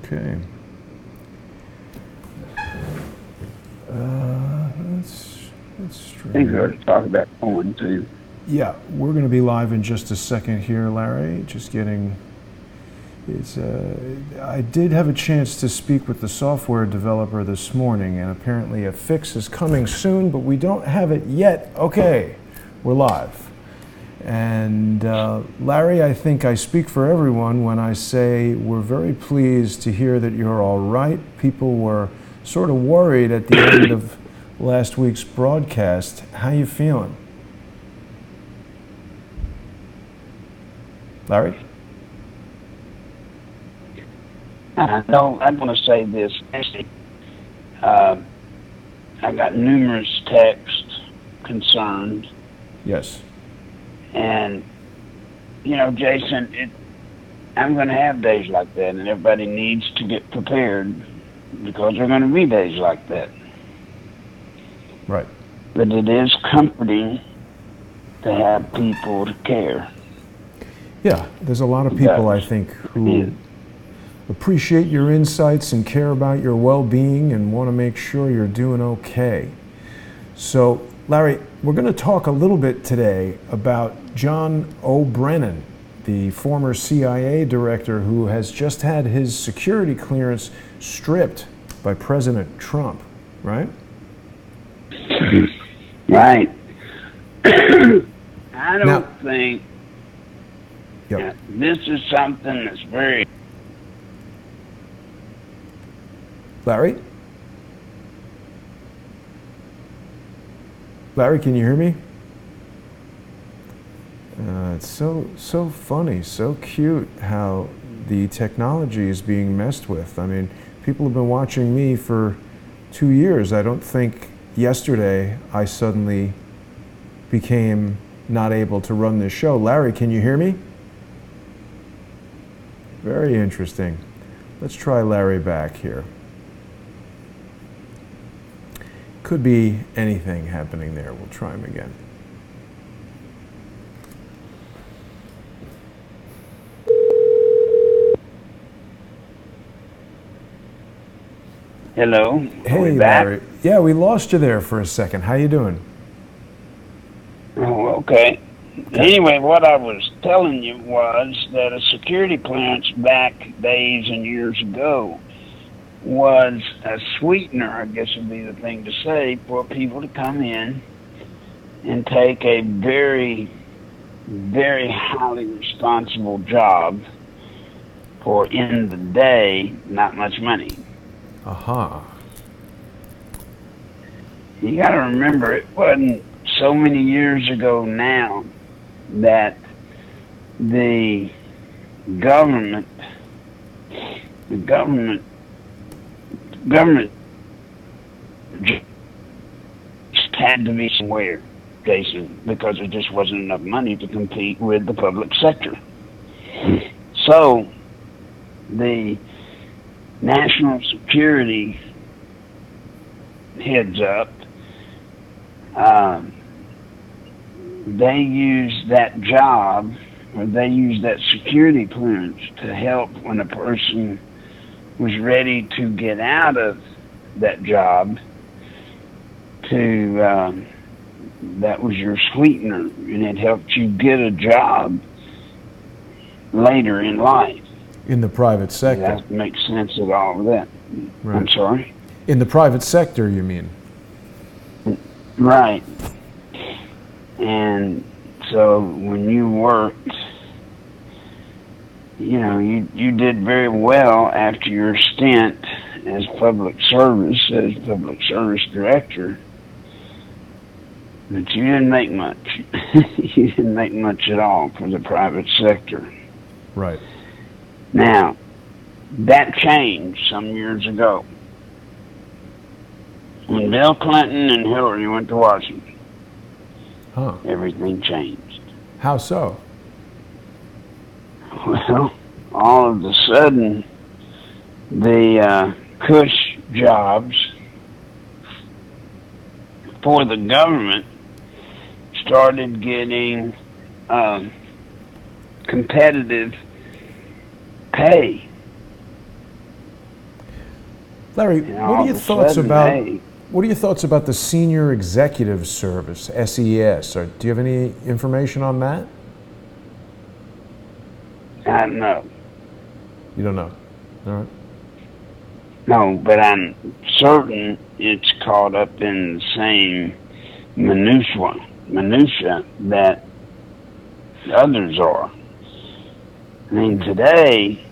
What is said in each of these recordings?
Okay. That's I think we ought to talk about phone too. Yeah, we're going to be live in just a second here, Larry. Just getting. I did have a chance to speak with the software developer this morning, and apparently a fix is coming soon, but we don't have it yet. Okay, we're live. And Larry, I think I speak for everyone when I say we're very pleased to hear that you're all right. People were sort of worried at the end of last week's broadcast. How you feeling? Larry? No, I want to say this. I got numerous texts concerned. Yes. And, you know, Jason, I'm going to have days like that, and everybody needs to get prepared because there are going to be days like that. Right. But it is comforting to have people to care. Yeah, there's a lot of people, I think, who appreciate your insights and care about your well-being and want to make sure you're doing okay. So, Larry, we're going to talk a little bit today about John O. Brennan, the former CIA director who has just had his security clearance stripped by President Trump, right? Right. I don't think this is something that's very... Larry? Larry, can you hear me? It's so funny, so cute how the technology is being messed with. I mean, people have been watching me for 2 years. I don't think yesterday I suddenly became not able to run this show. Larry, can you hear me? Very interesting. Let's try Larry back here. Could be anything happening there. We'll try him again. Hello. Hey, Larry. Yeah, we lost you there for a second. How you doing? Oh, okay. Anyway, what I was telling you was that a security clearance back days and years ago was a sweetener, I guess would be the thing to say, for people to come in and take a very, very highly responsible job for, in the day, not much money. Aha. You got to remember, it wasn't so many years ago now that the government just had to be somewhere, Jason, because there just wasn't enough money to compete with the public sector. So the national security heads up, they used that job, or they used that security clearance to help when a person was ready to get out of that job. That was your sweetener, and it helped you get a job later in life. In the private sector. That makes sense of all of that. Right. I'm sorry? In the private sector, you mean? Right. And so when you worked, you know, you did very well after your stint as public service director, but you didn't make much. You didn't make much at all for the private sector. Right. Now, that changed some years ago. When Bill Clinton and Hillary went to Washington, everything changed. How so? Well, all of a sudden, the cush jobs for the government started getting competitive pay. Larry, And what all are your of a thoughts sudden, about hey, what are your thoughts about the Senior Executive Service, SES? Or do you have any information on that? I don't know. You don't know. All right. No, but I'm certain it's caught up in the same minutia that others are. I mean, today,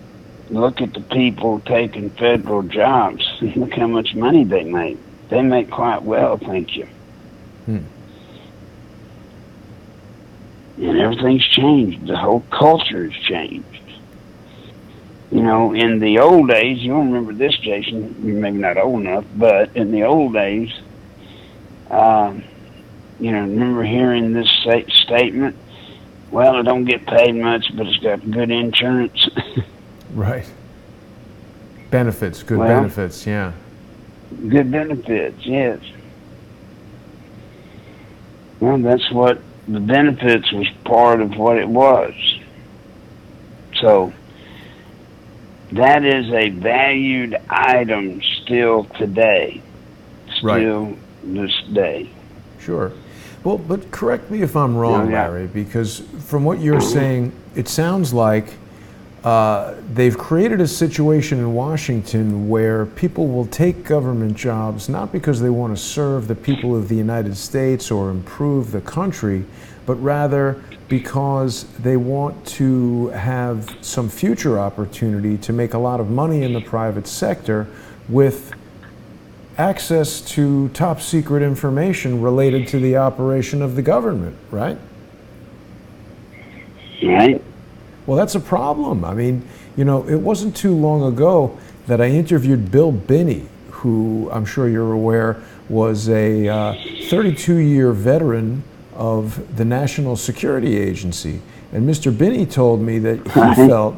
look at the people taking federal jobs. Look how much money they make. They make quite well, thank you. Hmm. And everything's changed. The whole culture has changed. You know, in the old days, you'll remember this, Jason. You're maybe not old enough, but in the old days, you know, remember hearing this statement? Well, it don't get paid much, but it's got good insurance. Right. Benefits, good Well, benefits, yeah. good benefits, yes. Well, that's what the benefits was part of what it was. So that is a valued item still today. Still this day. Sure. Well, but correct me if I'm wrong, Larry, because from what you're saying, it sounds like they've created a situation in Washington where people will take government jobs not because they want to serve the people of the United States or improve the country, but rather because they want to have some future opportunity to make a lot of money in the private sector with access to top secret information related to the operation of the government, right? Right. Well, that's a problem. I mean, you know, it wasn't too long ago that I interviewed Bill Binney, who I'm sure you're aware was a 32-year veteran of the National Security Agency. And Mr. Binney told me that he felt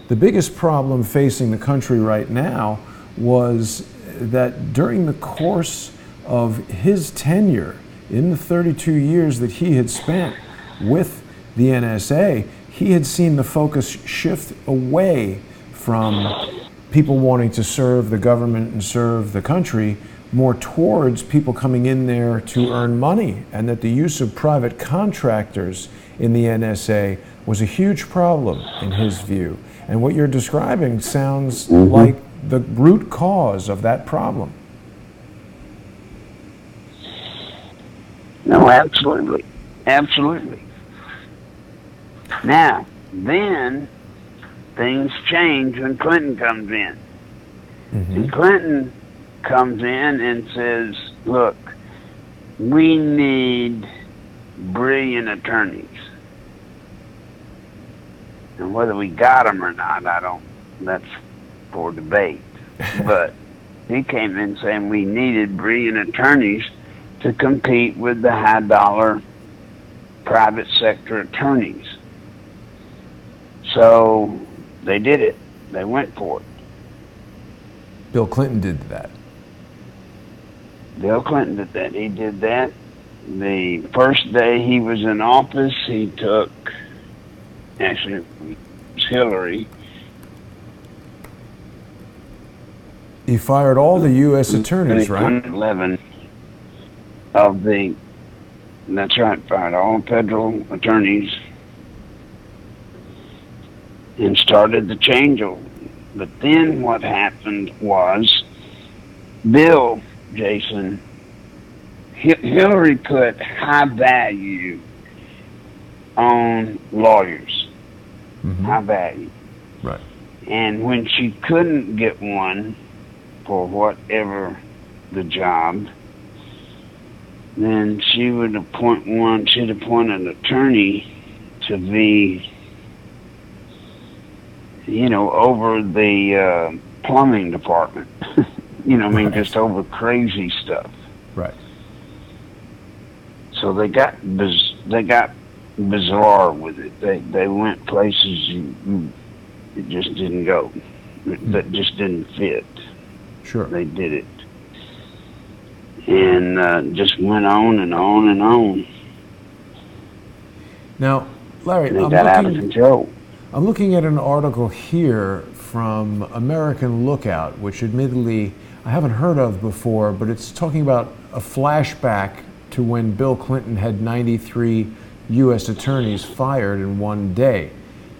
the biggest problem facing the country right now was that during the course of his tenure, in the 32 years that he had spent with the NSA, he had seen the focus shift away from people wanting to serve the government and serve the country more towards people coming in there to earn money, and that the use of private contractors in the NSA was a huge problem in his view. And what you're describing sounds like the root cause of that problem. No, absolutely. Absolutely. Now, then things change when Clinton comes in. And Clinton comes in and says, look, we need brilliant attorneys. And whether we got them or not, that's for debate. But he came in saying we needed brilliant attorneys to compete with the high dollar private sector attorneys. So they did it. They went for it. Bill Clinton did that. Bill Clinton did that. He did that. The first day he was in office, he took, actually, it was Hillary. He fired all the U.S. attorneys, right? 2011 of the, that's right, fired all federal attorneys and started the changeover. But then what happened was Bill, Jason, Hillary put high value on lawyers. High value. Right. And when she couldn't get one for whatever the job, then she would appoint one, she'd appoint an attorney to be, you know, over the plumbing department. You know, I mean, just over crazy stuff. Right. So they got bizarre with it. They went places it just didn't go. That just didn't fit. Sure. They did it. And just went on and on and on. Now, Larry, They got out of control. I'm looking at an article here from American Lookout, which admittedly I haven't heard of before, but it's talking about a flashback to when Bill Clinton had 93 U.S. attorneys fired in one day.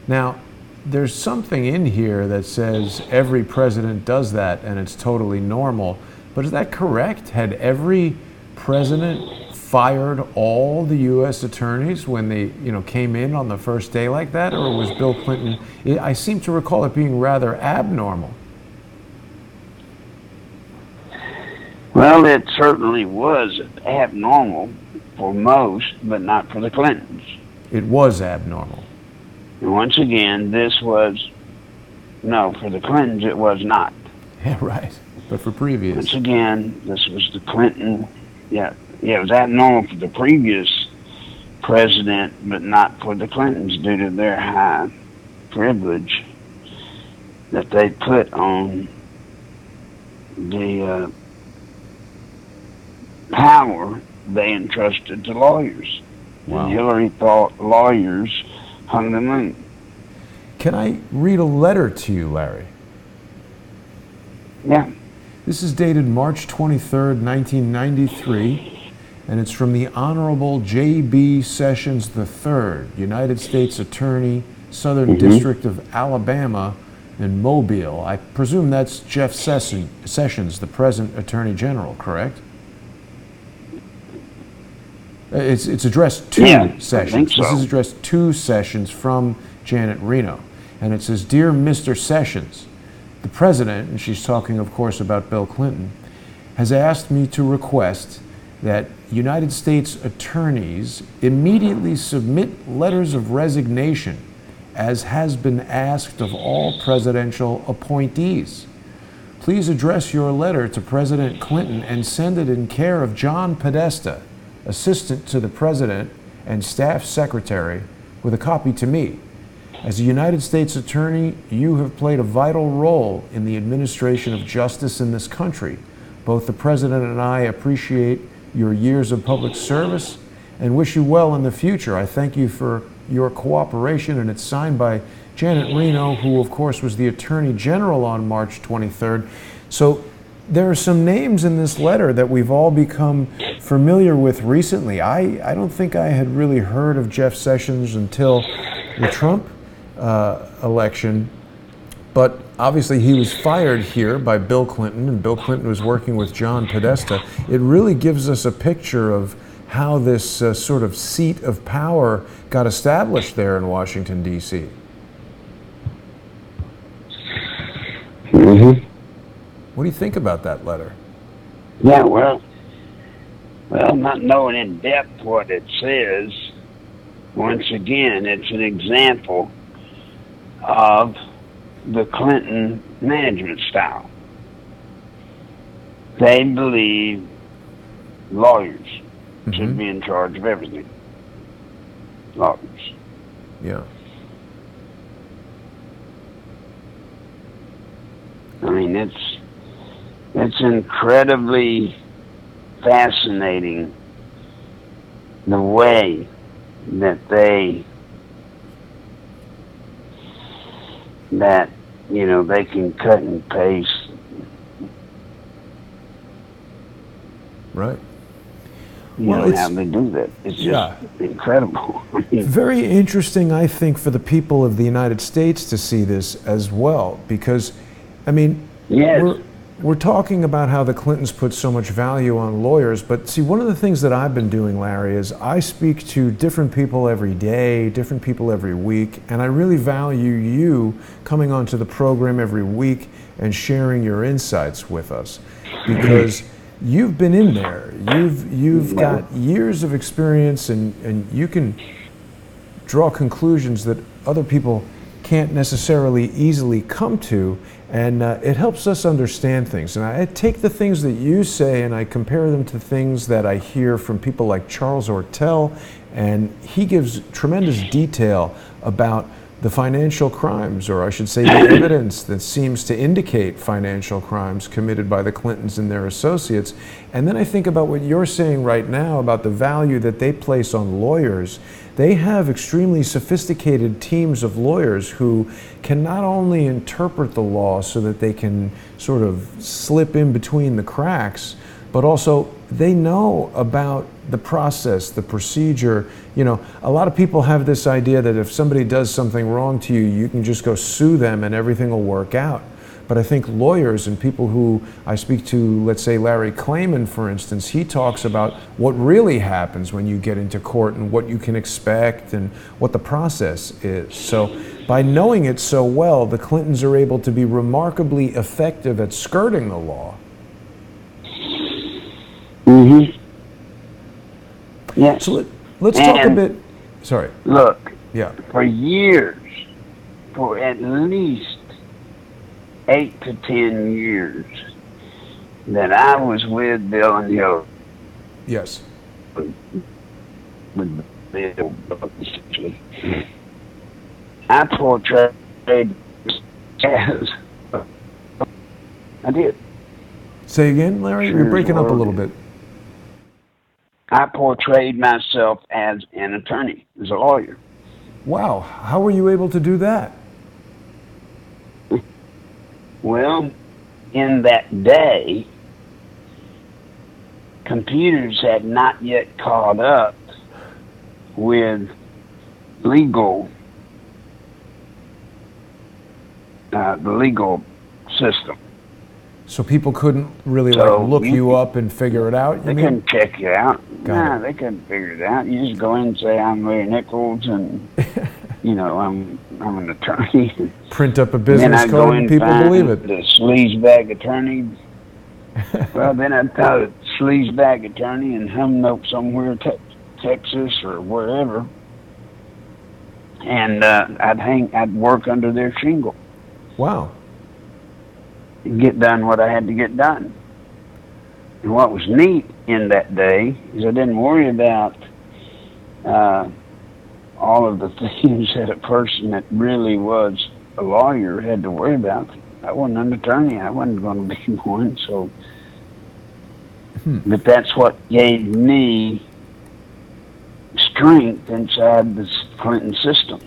Now, there's something in here that says every president does that and it's totally normal, but is that correct? Had every president fired all the U.S. attorneys when they, came in on the first day like that, or was Bill Clinton? I seem to recall it being rather abnormal. Well, it certainly was abnormal for most, but not for the Clintons. It was abnormal. And once again, for the Clintons, it was not. Yeah, right. But for previous. Once again, this was the Clinton. Yeah, it was abnormal for the previous president, but not for the Clintons due to their high privilege that they put on the power they entrusted to lawyers. Wow. And Hillary thought lawyers hung the moon. Can I read a letter to you, Larry? Yeah. This is dated March 23rd, 1993. And it's from the Honorable J.B. Sessions III, United States Attorney, Southern District of Alabama in Mobile. I presume that's Jeff Sessions, the present Attorney General, correct? It's addressed to Sessions. I think so. This is addressed to Sessions from Janet Reno. And it says, "Dear Mr. Sessions, the President," and she's talking, of course, about Bill Clinton, "has asked me to request that United States attorneys immediately submit letters of resignation, as has been asked of all presidential appointees. Please address your letter to President Clinton and send it in care of John Podesta, Assistant to the President and Staff Secretary, with a copy to me. As a United States attorney, you have played a vital role in the administration of justice in this country. Both the President and I appreciate your years of public service and wish you well in the future. I thank you for your cooperation," and it's signed by Janet Reno, who of course was the Attorney General on March 23rd. So there are some names in this letter that we've all become familiar with recently. I don't think I had really heard of Jeff Sessions until the Trump election, but obviously he was fired here by Bill Clinton, and Bill Clinton was working with John Podesta. It really gives us a picture of how this sort of seat of power got established there in Washington, D.C. What do you think about that letter? Yeah, well, not knowing in depth what it says, once again, it's an example of the Clinton management style. They believe lawyers should be in charge of everything. Lawyers. Yeah. I mean, it's incredibly fascinating the way that they can cut and paste. Right. How they do that. It's just incredible. Very interesting, I think, for the people of the United States to see this as well, because, I mean, we're talking about how the Clintons put so much value on lawyers, but see, one of the things that I've been doing, Larry, is I speak to different people every day, different people every week, and I really value you coming onto the program every week and sharing your insights with us, because you've been in there. You've got years of experience, and you can draw conclusions that other people can't necessarily easily come to, and it helps us understand things. And I take the things that you say and I compare them to things that I hear from people like Charles Ortel, and he gives tremendous detail about the financial crimes, or I should say the evidence that seems to indicate financial crimes committed by the Clintons and their associates. And then I think about what you're saying right now about the value that they place on lawyers. They have extremely sophisticated teams of lawyers who can not only interpret the law so that they can sort of slip in between the cracks, but also they know about the process, the procedure. You know, a lot of people have this idea that if somebody does something wrong to you, you can just go sue them and everything will work out. But I think lawyers and people who I speak to, let's say Larry Klayman, for instance, he talks about what really happens when you get into court and what you can expect and what the process is. So by knowing it so well, the Clintons are able to be remarkably effective at skirting the law. Mm-hmm. Yes. So let's talk a bit. Sorry. Look. Yeah. For years, for at least 8 to 10 years, that I was with Bill and Joe. Yes. With Bill, essentially. I portrayed as I did. Say again, Larry. You're breaking up a little bit. I portrayed myself as an attorney, as a lawyer. Wow. How were you able to do that? Well, in that day, computers had not yet caught up with legal, the legal system. So people couldn't really look you up and figure it out? They couldn't check you out. Got it. They couldn't figure it out. You just go in and say, I'm Larry Nichols, and you know, I'm an attorney. Print up a business card and people believe it. The sleazebag attorney. Well, then I'd call it sleazebag attorney and hum up somewhere, Texas or wherever, and I'd work under their shingle. Wow. Get done what I had to get done. And what was neat in that day is I didn't worry about all of the things that a person that really was a lawyer had to worry about. I wasn't an attorney. I wasn't going to be one. So, but that's what gave me strength inside the Clinton system.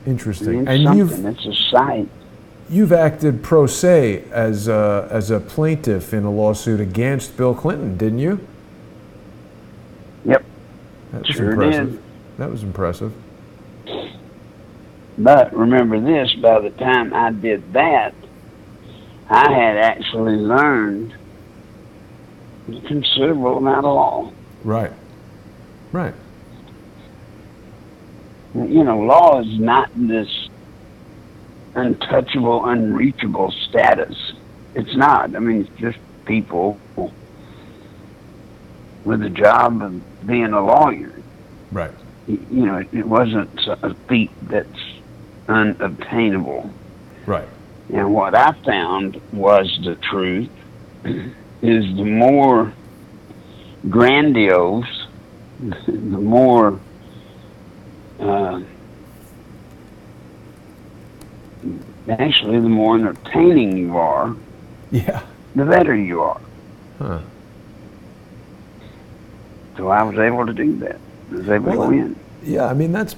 Interesting. It's a sight. You've acted pro se as a plaintiff in a lawsuit against Bill Clinton, didn't you? Yep. That was sure impressive. did. That was impressive. But remember this, by the time I did that, I had actually learned a considerable amount of law. Right. Right. You know, law is not this untouchable, unreachable status. It's not. I mean, it's just people with a job of being a lawyer. Right. You know, it wasn't a feat that's unobtainable. Right. And what I found was the truth is the more grandiose, the more actually, the more entertaining you are, yeah, the better you are. Huh. So I was able to do that. I was able to win. Yeah, I mean, that's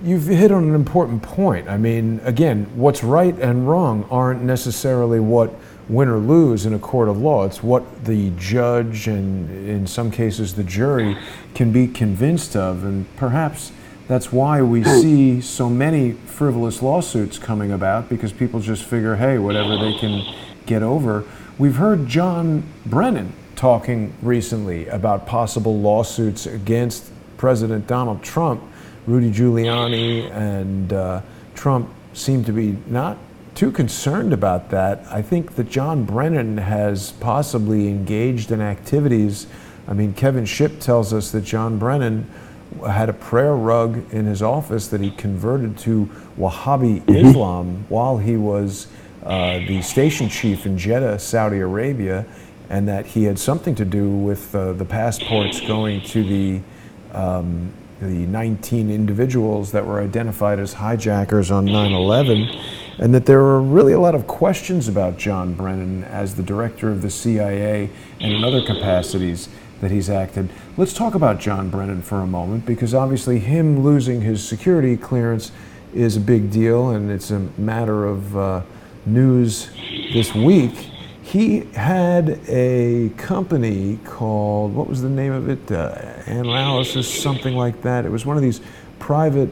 you've hit on an important point. I mean, again, what's right and wrong aren't necessarily what win or lose in a court of law. It's what the judge and, in some cases, the jury can be convinced of, and perhaps that's why we see so many frivolous lawsuits coming about, because people just figure, hey, whatever they can get over. We've heard John Brennan talking recently about possible lawsuits against President Donald Trump. Rudy Giuliani and Trump seem to be not too concerned about that. I think that John Brennan has possibly engaged in activities. I mean, Kevin Shipp tells us that John Brennan had a prayer rug in his office that he converted to Wahhabi Islam while he was the station chief in Jeddah, Saudi Arabia, and that he had something to do with the passports going to the the 19 individuals that were identified as hijackers on 9/11, and that there were really a lot of questions about John Brennan as the director of the CIA and in other capacities that he's acted. Let's talk about John Brennan for a moment, because obviously him losing his security clearance is a big deal, and it's a matter of news this week. He had a company called, what was the name of it? Analysis, something like that. It was one of these private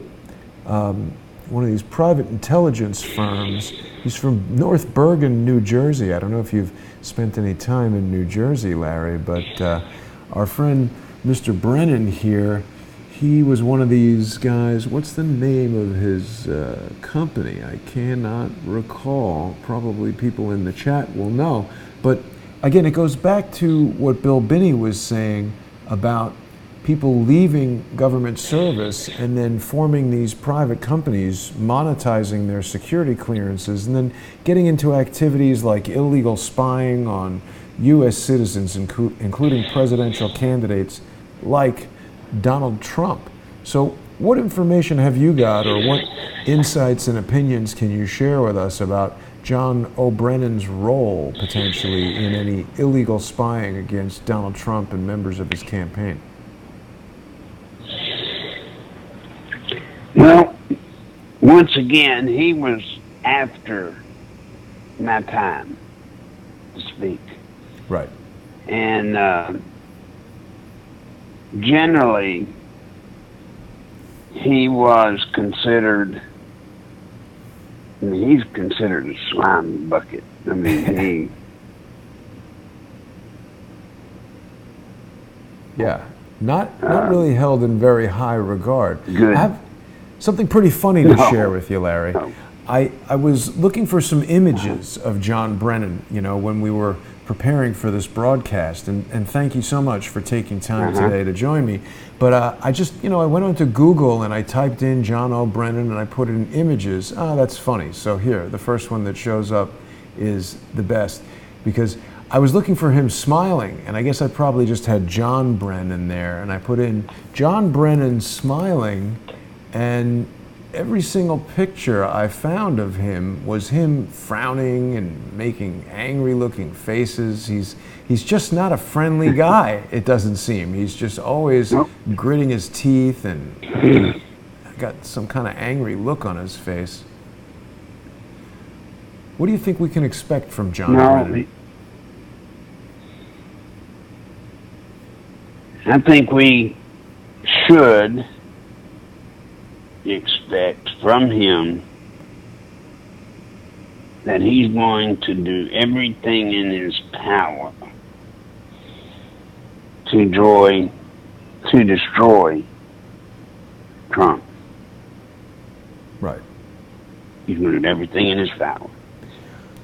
intelligence firms. He's from North Bergen, New Jersey. I don't know if you've spent any time in New Jersey, Larry, but our friend Mr. Brennan here, he was one of these guys. What's the name of his company? I cannot recall. Probably people in the chat will know. But again, it goes back to what Bill Binney was saying about people leaving government service and then forming these private companies, monetizing their security clearances, and then getting into activities like illegal spying on U.S. citizens, including presidential candidates like Donald Trump. So what information have you got, or what insights and opinions can you share with us about John O'Brennan's role potentially in any illegal spying against Donald Trump and members of his campaign? Well, once again, he was after my time to speak. Right. And generally, he was considered, I mean, he's considered a slime bucket. I mean, Yeah, not really held in very high regard. Good. I have something pretty funny to share with you, Larry. No. I was looking for some images of John Brennan, you know, when we were preparing for this broadcast, and thank you so much for taking time today to join me. But I just, you know, I went onto Google and I typed in John O'Brennan and I put in images. Oh, that's funny. So here, the first one that shows up is the best, because I was looking for him smiling, and I guess I probably just had John Brennan there, and I put in John Brennan smiling, and every single picture I found of him was him frowning and making angry looking faces. He's just not a friendly guy, it doesn't seem. He's just always gritting his teeth and got some kind of angry look on his face. What do you think we can expect from John Brennan? I think we should expect from him that he's going to do everything in his power to destroy Trump. Right. He's going to do everything in his power.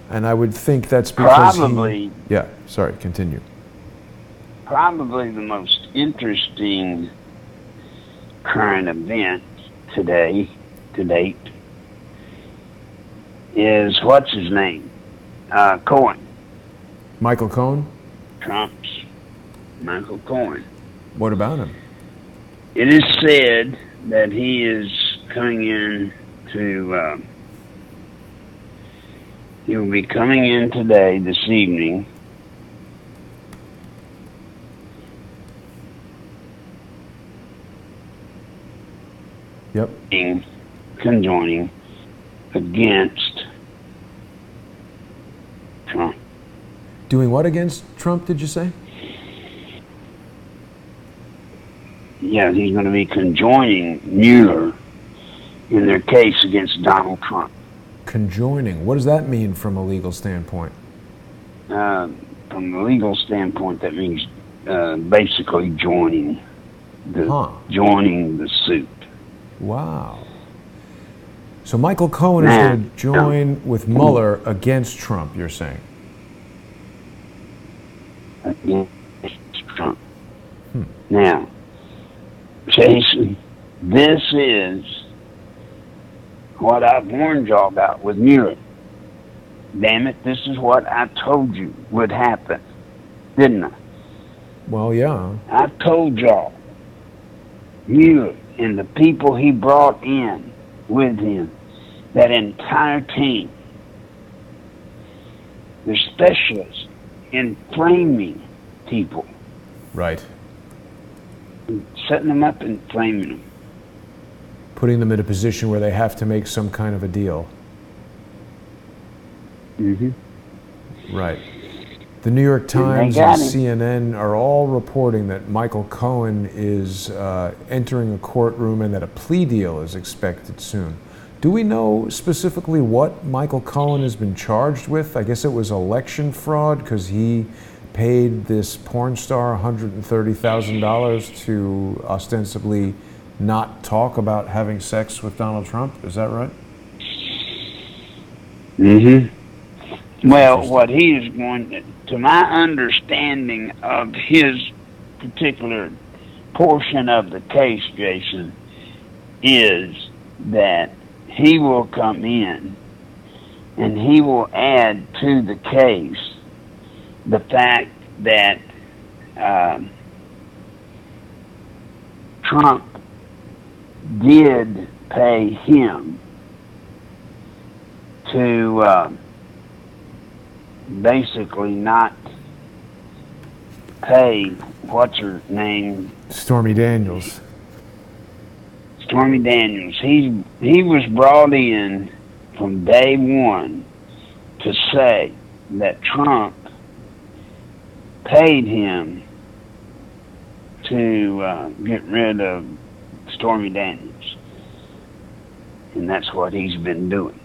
And I would think that's because probably, yeah, sorry, continue. Probably the most interesting current event today, to date, is, what's his name? Cohen. Michael Cohen? Trump's Michael Cohen. What about him? It is said that he is coming in to, he will be coming in today, this evening, Yep. Conjoining against Trump. Doing what against Trump, did you say? Yeah, he's going to be conjoining Mueller in their case against Donald Trump. Conjoining. What does that mean from a legal standpoint? From a legal standpoint, that means basically joining the suit. Wow. So Michael Cohen is going to join with Mueller against Trump, you're saying? Against Trump. Now, Jason, this is what I've warned y'all about with Mueller. Damn it, this is what I told you would happen, didn't I? Well, yeah. I told y'all, Mueller and the people he brought in with him, that entire team, they're specialists in framing people. Right. Setting them up and framing them. Putting them in a position where they have to make some kind of a deal. Mm-hmm. Right. The New York Times and CNN are all reporting that Michael Cohen is entering a courtroom and that a plea deal is expected soon. Do we know specifically what Michael Cohen has been charged with? I guess it was election fraud because he paid this porn star $130,000 to ostensibly not talk about having sex with Donald Trump. Is that right? Mm-hmm. Well, what he is going to my understanding of his particular portion of the case, Jason, is that he will come in and he will add to the case the fact that Trump did pay him to basically not pay, what's her name? Stormy Daniels. Stormy Daniels. He was brought in from day one to say that Trump paid him to get rid of Stormy Daniels. And that's what he's been doing.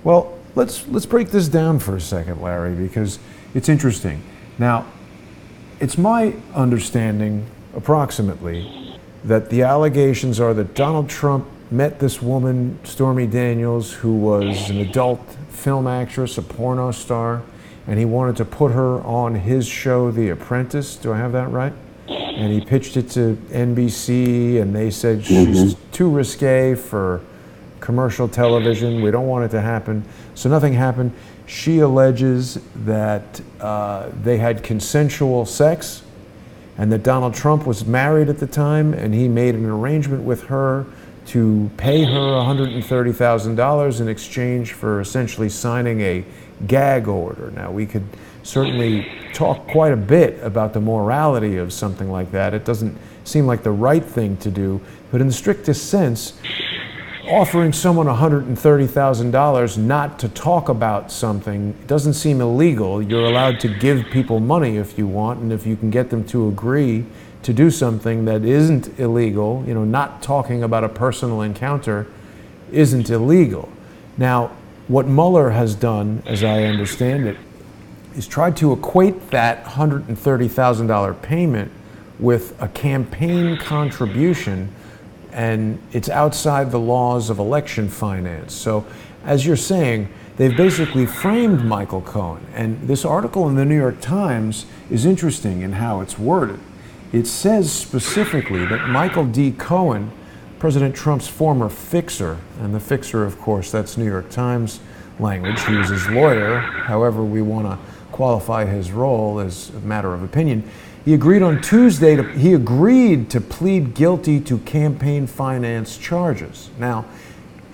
Well, let's break this down for a second, Larry, because it's interesting. Now, it's my understanding, approximately, that the allegations are that Donald Trump met this woman, Stormy Daniels, who was an adult film actress, a porno star, and he wanted to put her on his show, The Apprentice. Do I have that right? And he pitched it to NBC, and they said she's too risque for commercial television. We don't want it to happen. So nothing happened. She alleges that they had consensual sex and that Donald Trump was married at the time, and he made an arrangement with her to pay her $130,000 in exchange for essentially signing a gag order. Now, we could certainly talk quite a bit about the morality of something like that. It doesn't seem like the right thing to do, but in the strictest sense, offering someone $130,000 not to talk about something doesn't seem illegal. You're allowed to give people money if you want, and if you can get them to agree to do something that isn't illegal, you know, not talking about a personal encounter isn't illegal. Now, what Mueller has done, as I understand it, is tried to equate that $130,000 payment with a campaign contribution, and it's outside the laws of election finance. So, as you're saying, they've basically framed Michael Cohen. And this article in the New York Times is interesting in how it's worded. It says specifically that Michael D. Cohen, President Trump's former fixer, and the fixer, of course, that's New York Times language. He was his lawyer. However, we want to qualify his role as a matter of opinion. He agreed on Tuesday to plead guilty to campaign finance charges. Now,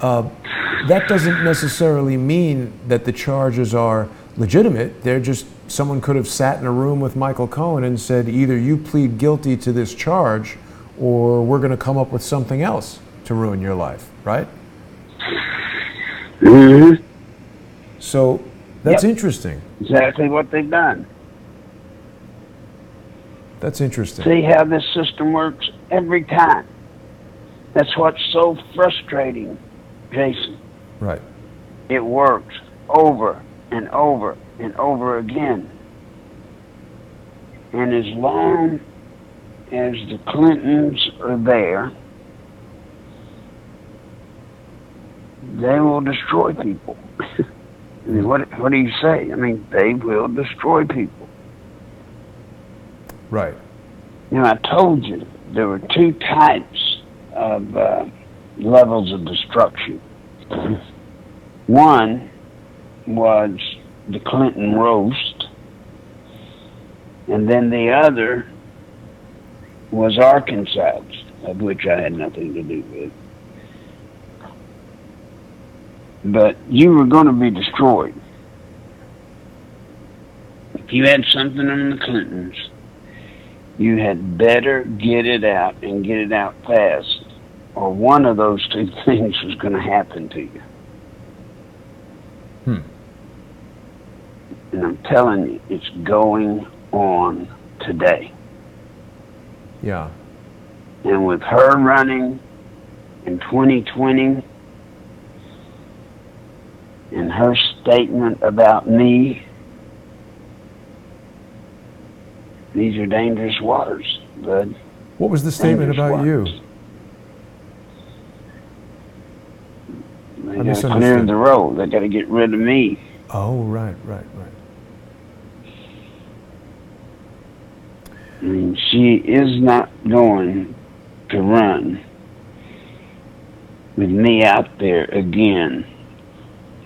that doesn't necessarily mean that the charges are legitimate. They're just, someone could have sat in a room with Michael Cohen and said, either you plead guilty to this charge or we're going to come up with something else to ruin your life, right? Mm-hmm. So that's interesting. Exactly what they've done. That's interesting. See how this system works every time. That's what's so frustrating, Jason. Right. It works over and over and over again. And as long as the Clintons are there, they will destroy people. I mean, what do you say? I mean, they will destroy people. Right. You know, I told you there were two types of levels of destruction. One was the Clinton roast, and then the other was Arkansas. of which I had nothing to do with. But you were going to be destroyed. If you had something on the Clintons, you had better get it out and get it out fast, or one of those two things was going to happen to you. And I'm telling you, it's going on today. Yeah. And with her running in 2020 and her statement about me, these are dangerous waters, bud. What was the statement about you? They got to clear the road. They got to get rid of me. Oh, right. I mean, she is not going to run with me out there again,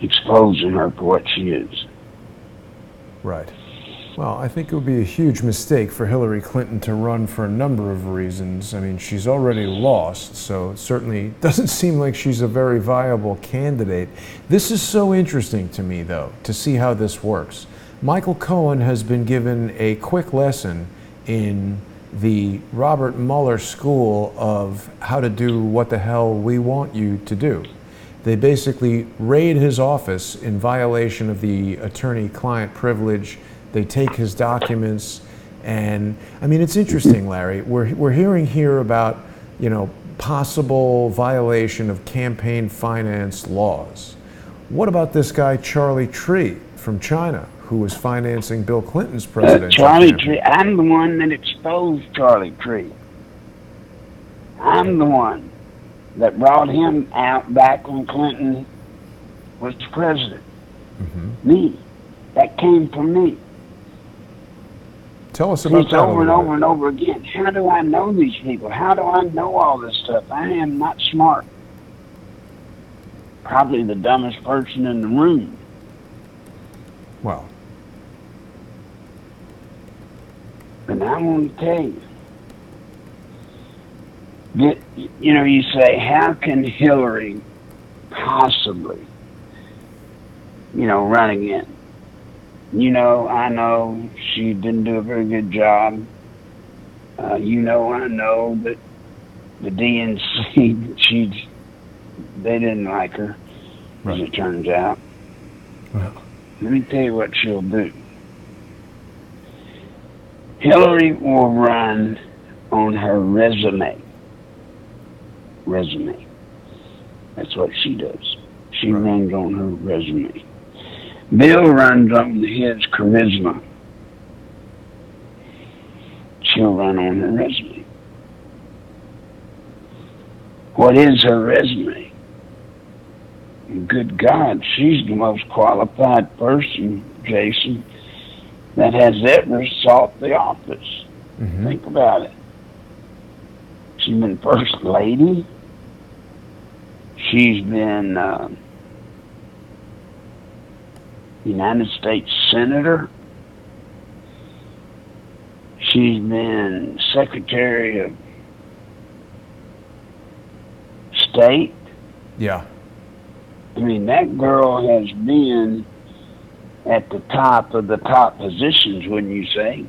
exposing her for what she is. Right. Well, I think it would be a huge mistake for Hillary Clinton to run for a number of reasons. I mean, she's already lost, so it certainly doesn't seem like she's a very viable candidate. This is so interesting to me, though, to see how this works. Michael Cohen has been given a quick lesson in the Robert Mueller school of how to do what the hell we want you to do. They basically raid his office in violation of the attorney-client privilege. They take his documents, and I mean, it's interesting, Larry. We're hearing here about, you know, possible violation of campaign finance laws. What about this guy Charlie Tree from China, who was financing Bill Clinton's presidential Charlie campaign? Tree, I'm the one that exposed Charlie Tree. I'm the one that brought him out back when Clinton was president. Me. That came from me. Tell us about that over and over and over again. How do I know these people? How do I know all this stuff? I am not smart. Probably the dumbest person in the room. Well. And I want to tell you, you know, you say, how can Hillary possibly, you know, run again? You know, I know she didn't do a very good job. You know, I know that the DNC, they didn't like her, as it turns out. Well. Let me tell you what she'll do. Hillary will run on her resume. That's what she does. She runs on her resume. Bill runs on his charisma. She'll run on her resume. What is her resume? Good God, she's the most qualified person, Jason, that has ever sought the office. Think about it. She's been First Lady. She's been United States Senator. She's been Secretary of State. Yeah. I mean, that girl has been at the top of the top positions, wouldn't you say?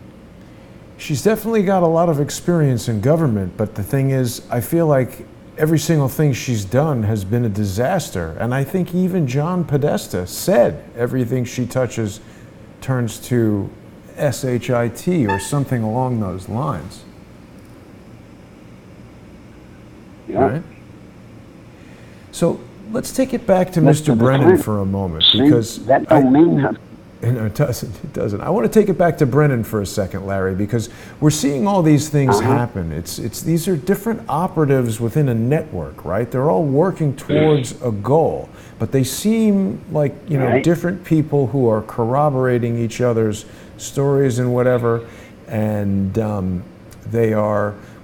She's definitely got a lot of experience in government, but the thing is, I feel like every single thing she's done has been a disaster. And I think even John Podesta said everything she touches turns to SHIT or something along those lines. Yeah. Right? So let's take it back to Mr. Brennan for a moment, because that don't mean nothing. No, it doesn't. It doesn't. I want to take it back to Brennan for a second, Larry, because we're seeing all these things happen. These are different operatives within a network, right? They're all working towards a goal, but they seem like, you know, different people who are corroborating each other's stories and whatever. And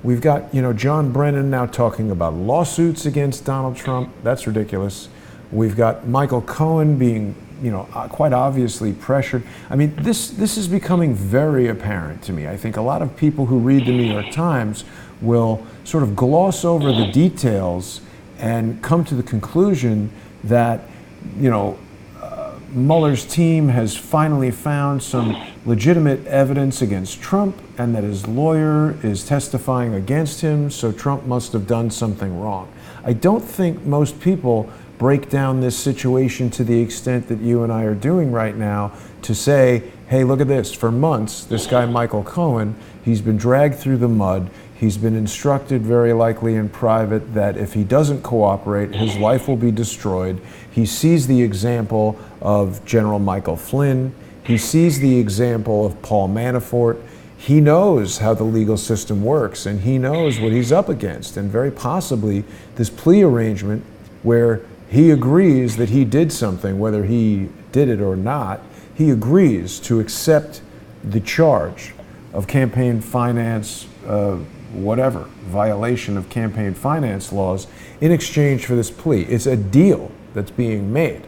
we've got, you know, John Brennan now talking about lawsuits against Donald Trump. That's ridiculous. We've got Michael Cohen being, you know, quite obviously pressured. I mean, this is becoming very apparent to me. I think a lot of people who read the New York Times will sort of gloss over the details and come to the conclusion that, you know, Mueller's team has finally found some legitimate evidence against Trump and that his lawyer is testifying against him, so Trump must have done something wrong. I don't think most people break down this situation to the extent that you and I are doing right now to say, hey, look at this. For months, this guy Michael Cohen, he's been dragged through the mud. He's been instructed, very likely in private, that if he doesn't cooperate, his life will be destroyed. He sees the example of General Michael Flynn. He sees the example of Paul Manafort. He knows how the legal system works, and he knows what he's up against. And very possibly, this plea arrangement where he agrees that he did something, whether he did it or not, he agrees to accept the charge of campaign finance, whatever, violation of campaign finance laws in exchange for this plea. It's a deal that's being made.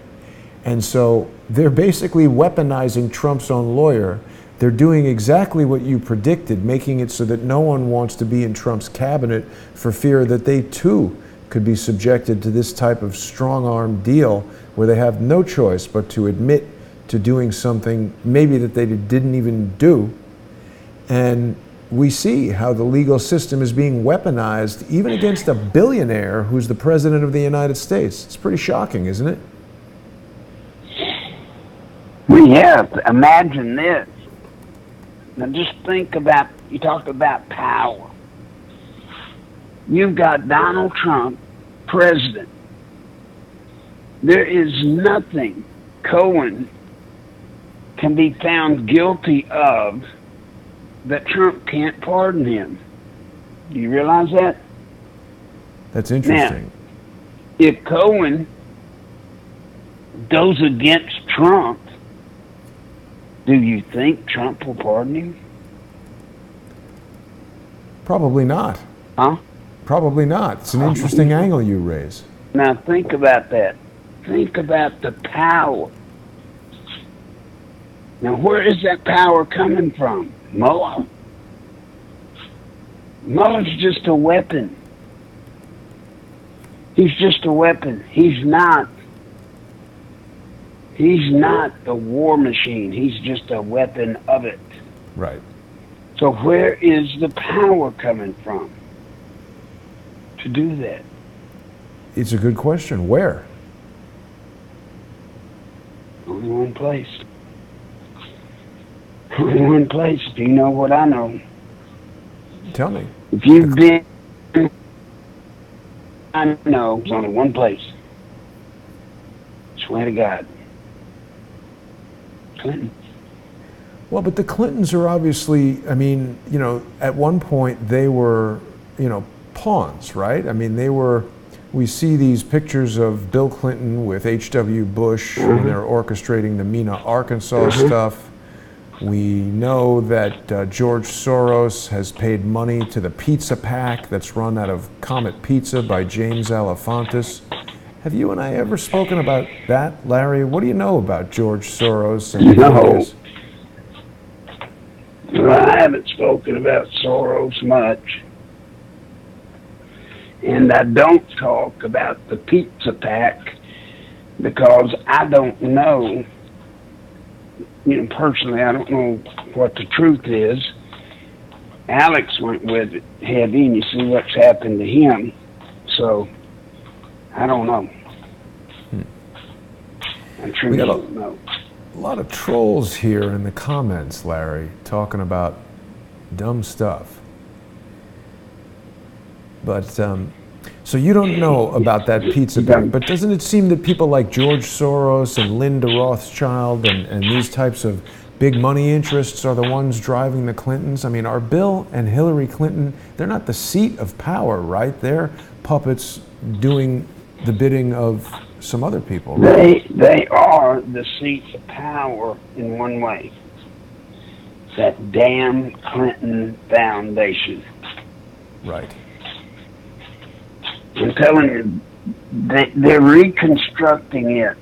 And so they're basically weaponizing Trump's own lawyer. They're doing exactly what you predicted, making it so that no one wants to be in Trump's cabinet for fear that they too could be subjected to this type of strong-arm deal where they have no choice but to admit to doing something maybe that they didn't even do. And we see how the legal system is being weaponized even against a billionaire who's the president of the United States. It's pretty shocking, isn't it? Well, yeah, imagine this. Now just think about, you talk about power. You've got Donald Trump, president. There is nothing Cohen can be found guilty of that Trump can't pardon him. Do you realize that? That's interesting. Now, if Cohen goes against Trump, do you think Trump will pardon him? Probably not. Huh? Probably not. It's an interesting angle you raise. Now think about that. Think about the power. Now where is that power coming from? Mueller? Mueller's just a weapon. He's just a weapon. He's not the war machine. He's just a weapon of it. Right. So where is the power coming from to do that? It's a good question. Where? Only one place. Only one place. Do you know what I know? Tell me. If you've been, I know there's only one place. Swear to God. Clinton. Well, but the Clintons are obviously, I mean, you know, at one point they were, you know, pawns, right? I mean, they were, we see these pictures of Bill Clinton with H.W. Bush when they're orchestrating the Mena, Arkansas stuff. We know that George Soros has paid money to the pizza pack that's run out of Comet Pizza by James Alefantis. Have you and I ever spoken about that, Larry? What do you know about George Soros? And No. Well, I haven't spoken about Soros much. And I don't talk about the pizza pack because I don't know, you know, personally, I don't know what the truth is. Alex went with it heavy, and you see what's happened to him. So, I don't know. I truly don't know. A lot of trolls here in the comments, Larry, talking about dumb stuff. But, so you don't know about that pizza pack, but doesn't it seem that people like George Soros and Linda Rothschild and these types of big money interests are the ones driving the Clintons? I mean, are Bill and Hillary Clinton, they're not the seat of power, right? They're puppets doing the bidding of some other people, right? They are the seat of power in one way. That damn Clinton Foundation. Right. I'm telling you, they're reconstructing it.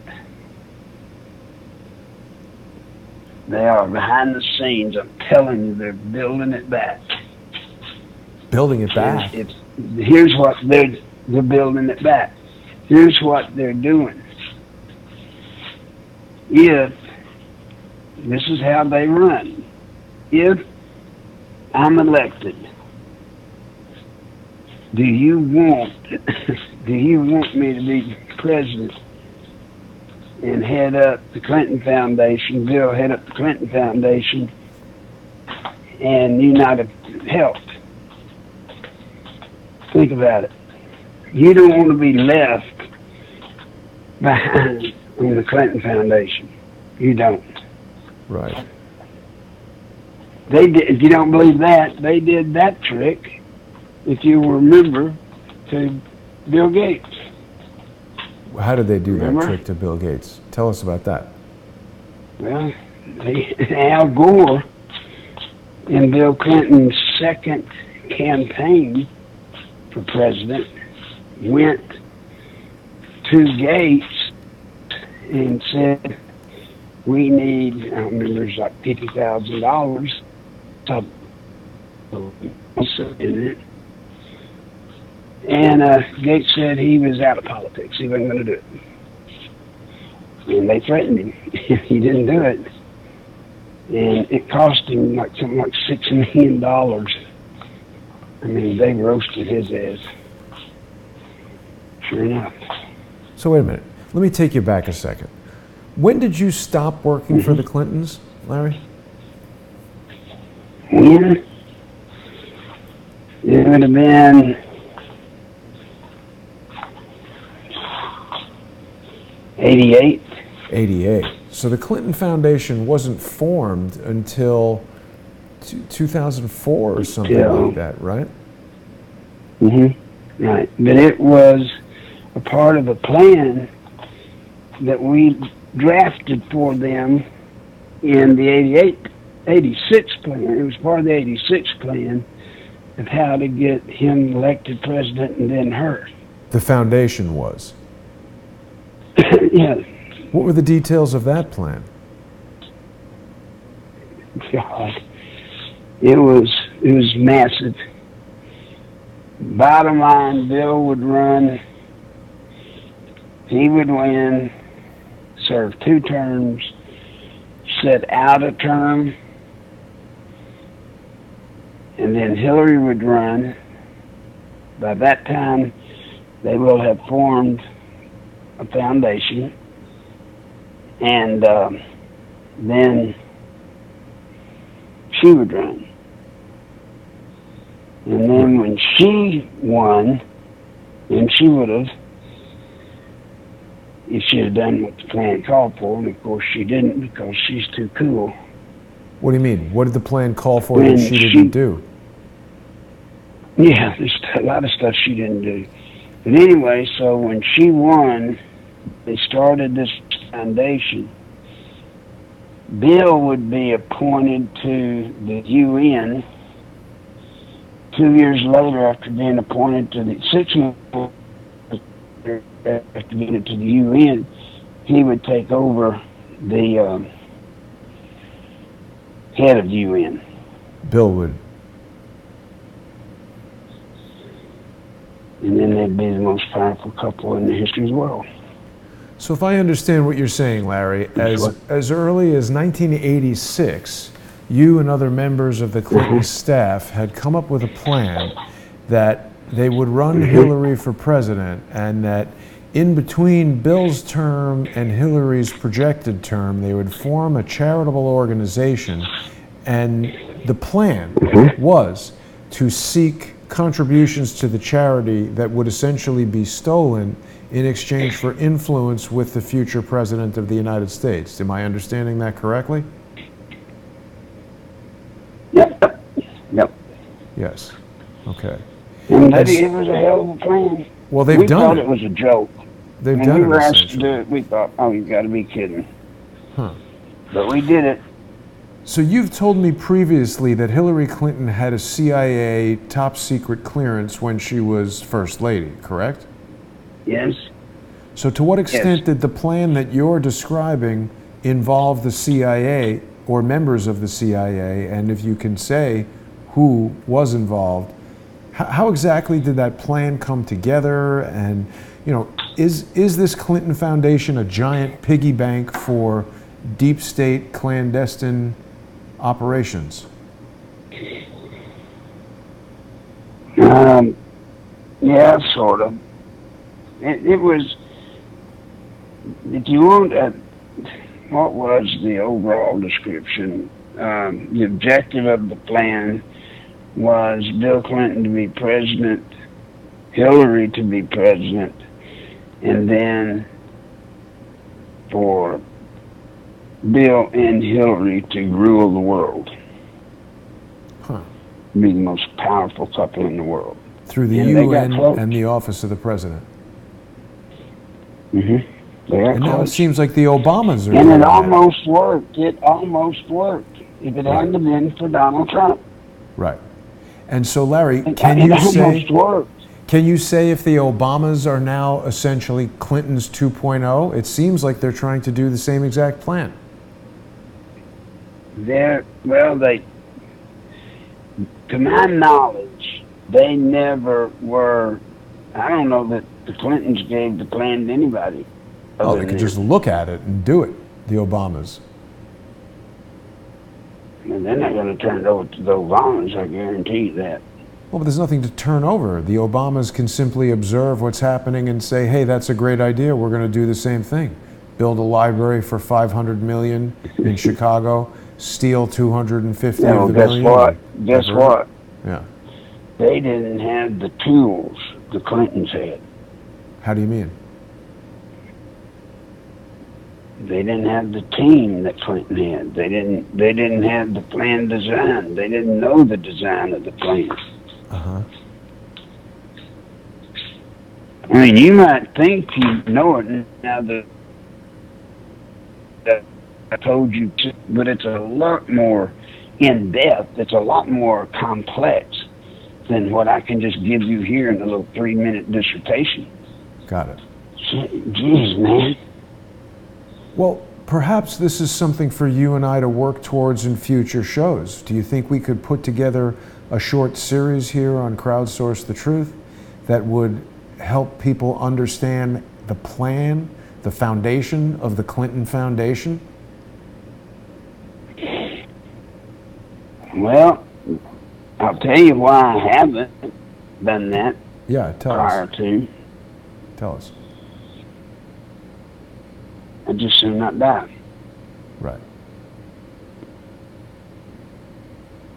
They are behind the scenes. I'm telling you, they're building it back. Building it back. Here's what they're building it back. Here's what they're doing. If this is how they run, if I'm elected, do you want me to be president and head up the Clinton Foundation? Bill head up the Clinton Foundation, and you not have helped. Think about it. You don't want to be left behind on the Clinton Foundation. You don't. Right. They did. If you don't believe that, they did that trick, if you remember, to Bill Gates. How did they do that trick to Bill Gates? Tell us about that. Well, Al Gore, in Bill Clinton's second campaign for president, went to Gates and said, we need, I don't remember, it's like $50,000. And Gates said he was out of politics. He wasn't going to do it. And they threatened him. He didn't do it. And it cost him something like $6 million. I mean, they roasted his ass. Sure enough. So wait a minute. Let me take you back a second. When did you stop working for the Clintons, Larry? When? It would have been 88. 88. So the Clinton Foundation wasn't formed until 2004 or something like that, right? Mm-hmm. Right. But it was a part of a plan that we drafted for them in the 86 plan. It was part of the 86 plan of how to get him elected president and then her. The foundation was? Yeah. What were the details of that plan? God. It was massive. Bottom line, Bill would run, he would win, serve 2 terms, sit out a term, and then Hillary would run. By that time, they will have formed a foundation, and then she would run. And then when she won, and she would have, if she had done what the plan called for, and of course she didn't because she's too cool. What do you mean? What did the plan call for that she didn't do? Yeah, there's a lot of stuff she didn't do. But anyway, so when she won, they started this foundation. Bill would be appointed to the UN 2 years later after being appointed to the 6 months after being to the UN, he would take over the head of the UN. Bill would. And then they'd be the most powerful couple in the history of the world. So if I understand what you're saying, Larry, as early as 1986, you and other members of the Clinton staff had come up with a plan that they would run Hillary for president, and that in between Bill's term and Hillary's projected term, they would form a charitable organization, and the plan was to seek contributions to the charity that would essentially be stolen in exchange for influence with the future president of the United States. Am I understanding that correctly? Yep. Yep. Yes. Okay. And it was a hell of a plan. Well, they've done it. We thought it was a joke. They've done it. When we were asked to do it, we thought, oh, you've got to be kidding. Huh. But we did it. So you've told me previously that Hillary Clinton had a CIA top secret clearance when she was First Lady, correct? Yes. So to what extent did the plan that you're describing involve the CIA or members of the CIA? And if you can say who was involved, How exactly did that plan come together? And, you know, is this Clinton Foundation a giant piggy bank for deep state clandestine operations? Yeah, sort of. It was, if you want, what was the overall description? The objective of the plan was Bill Clinton to be president, Hillary to be president, and then for Bill and Hillary to rule the world. Huh. Be the most powerful couple in the world. Through the UN and the Office of the President. Mm-hmm. And now it seems like the Obamas are and it almost worked. It almost worked. If it hadn't been for Donald Trump. Right. And so, Larry, can you say if the Obamas are now essentially Clinton's 2.0? It seems like they're trying to do the same exact plan. To my knowledge, they never were. I don't know that the Clintons gave the plan to anybody. Oh, they could just look at it and do it, the Obamas. And they're not going to turn it over to the Obamas, I guarantee you that. Well, but there's nothing to turn over. The Obamas can simply observe what's happening and say, hey, that's a great idea. We're going to do the same thing. Build a library for $500 million in Chicago, steal 250 of the million. Guess what? Yeah. They didn't have the tools the Clintons had. How do you mean? They didn't have the team that Clinton had. They didn't have the plan design. They didn't know the design of the plan. Uh-huh. I mean, you might think you know it now that I told you to, but it's a lot more in depth. It's a lot more complex than what I can just give you here in a little 3-minute dissertation. Got it. Jeez, man. Well, perhaps this is something for you and I to work towards in future shows. Do you think we could put together a short series here on Crowdsource the Truth that would help people understand the plan, the foundation of the Clinton Foundation? Well, I'll tell you why I haven't done that. Yeah, tell us. Tell us. I just soon not die. Right.